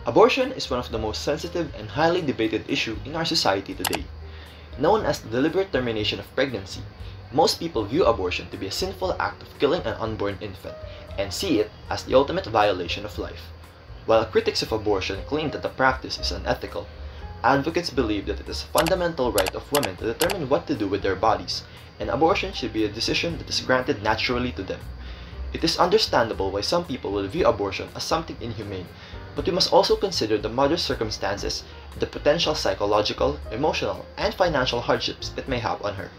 Abortion is one of the most sensitive and highly debated issues in our society today. Known as the deliberate termination of pregnancy, most people view abortion to be a sinful act of killing an unborn infant and see it as the ultimate violation of life. While critics of abortion claim that the practice is unethical, advocates believe that it is a fundamental right of women to determine what to do with their bodies, and abortion should be a decision that is granted naturally to them. It is understandable why some people will view abortion as something inhumane, but we must also consider the mother's circumstances, the potential psychological, emotional, and financial hardships it may have on her.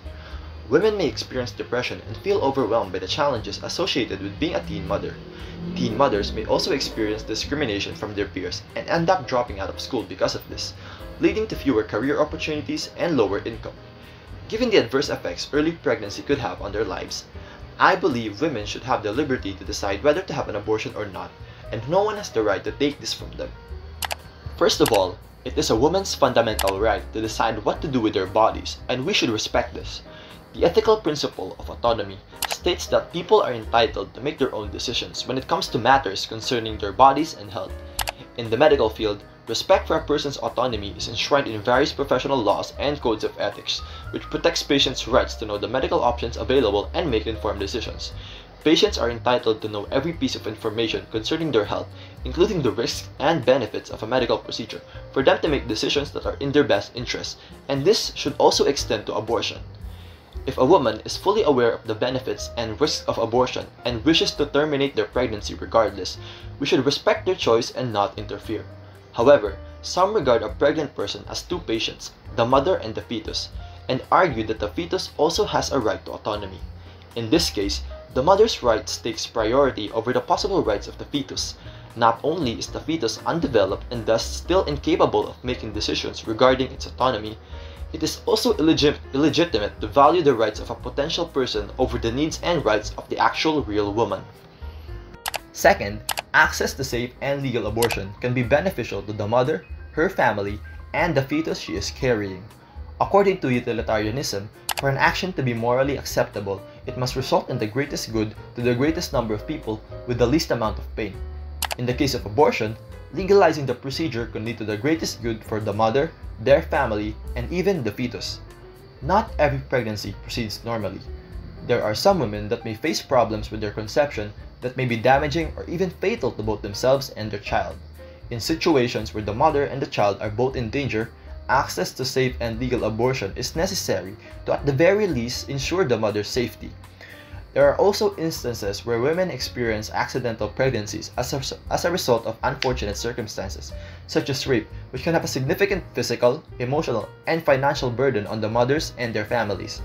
Women may experience depression and feel overwhelmed by the challenges associated with being a teen mother. Teen mothers may also experience discrimination from their peers and end up dropping out of school because of this, leading to fewer career opportunities and lower income. Given the adverse effects early pregnancy could have on their lives, I believe women should have the liberty to decide whether to have an abortion or not, and no one has the right to take this from them. First of all, it is a woman's fundamental right to decide what to do with their bodies, and we should respect this. The ethical principle of autonomy states that people are entitled to make their own decisions when it comes to matters concerning their bodies and health. In the medical field, respect for a person's autonomy is enshrined in various professional laws and codes of ethics, which protects patients' rights to know the medical options available and make informed decisions. Patients are entitled to know every piece of information concerning their health, including the risks and benefits of a medical procedure, for them to make decisions that are in their best interest, and this should also extend to abortion. If a woman is fully aware of the benefits and risks of abortion and wishes to terminate their pregnancy regardless, we should respect their choice and not interfere. However, some regard a pregnant person as two patients, the mother and the fetus, and argue that the fetus also has a right to autonomy. In this case, the mother's rights takes priority over the possible rights of the fetus. Not only is the fetus undeveloped and thus still incapable of making decisions regarding its autonomy, it is also illegitimate to value the rights of a potential person over the needs and rights of the actual real woman. Second, access to safe and legal abortion can be beneficial to the mother, her family, and the fetus she is carrying. According to utilitarianism, for an action to be morally acceptable, it must result in the greatest good to the greatest number of people with the least amount of pain. In the case of abortion, legalizing the procedure can lead to the greatest good for the mother, their family, and even the fetus. Not every pregnancy proceeds normally. There are some women that may face problems with their conception that may be damaging or even fatal to both themselves and their child. In situations where the mother and the child are both in danger, access to safe and legal abortion is necessary to at the very least ensure the mother's safety. There are also instances where women experience accidental pregnancies as a result of unfortunate circumstances, such as rape, which can have a significant physical, emotional, and financial burden on the mothers and their families.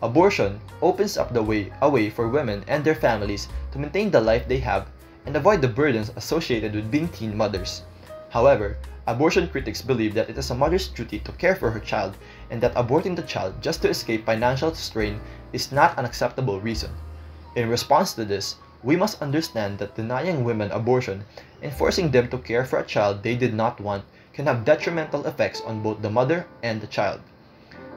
Abortion opens up a way for women and their families to maintain the life they have and avoid the burdens associated with being teen mothers. However, abortion critics believe that it is a mother's duty to care for her child and that aborting the child just to escape financial strain is not an acceptable reason. In response to this, we must understand that denying women abortion and forcing them to care for a child they did not want can have detrimental effects on both the mother and the child.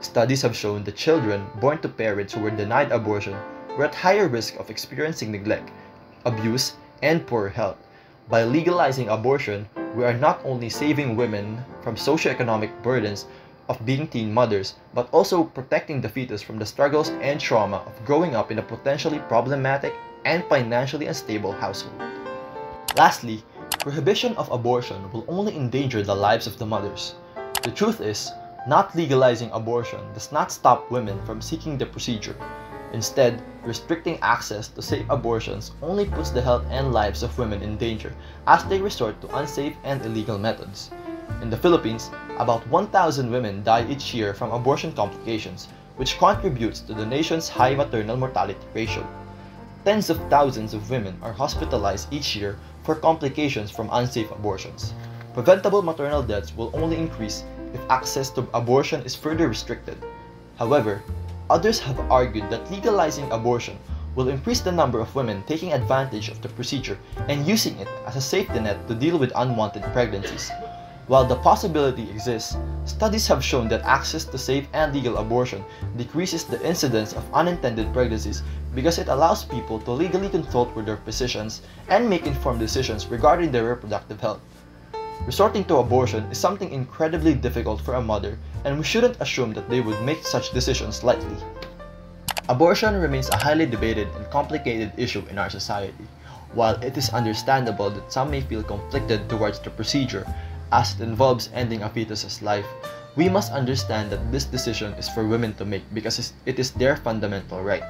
Studies have shown that children born to parents who were denied abortion were at higher risk of experiencing neglect, abuse, and poor health. By legalizing abortion, we are not only saving women from socioeconomic burdens of being teen mothers, but also protecting the fetus from the struggles and trauma of growing up in a potentially problematic and financially unstable household. Lastly, prohibition of abortion will only endanger the lives of the mothers. The truth is, not legalizing abortion does not stop women from seeking the procedure. Instead, restricting access to safe abortions only puts the health and lives of women in danger as they resort to unsafe and illegal methods. In the Philippines, about 1,000 women die each year from abortion complications, which contributes to the nation's high maternal mortality ratio. Tens of thousands of women are hospitalized each year for complications from unsafe abortions. Preventable maternal deaths will only increase if access to abortion is further restricted. However, others have argued that legalizing abortion will increase the number of women taking advantage of the procedure and using it as a safety net to deal with unwanted pregnancies. While the possibility exists, studies have shown that access to safe and legal abortion decreases the incidence of unintended pregnancies because it allows people to legally consult with their physicians and make informed decisions regarding their reproductive health. Resorting to abortion is something incredibly difficult for a mother, and we shouldn't assume that they would make such decisions lightly. Abortion remains a highly debated and complicated issue in our society. While it is understandable that some may feel conflicted towards the procedure, as it involves ending a fetus's life, we must understand that this decision is for women to make because it is their fundamental right.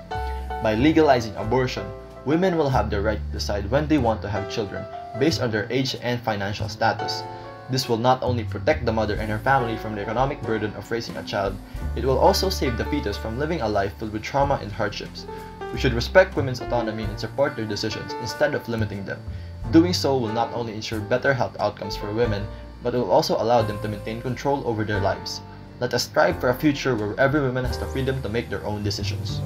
By legalizing abortion, women will have the right to decide when they want to have children based on their age and financial status. This will not only protect the mother and her family from the economic burden of raising a child, it will also save the fetus from living a life filled with trauma and hardships. We should respect women's autonomy and support their decisions instead of limiting them. Doing so will not only ensure better health outcomes for women, but it will also allow them to maintain control over their lives. Let us strive for a future where every woman has the freedom to make their own decisions.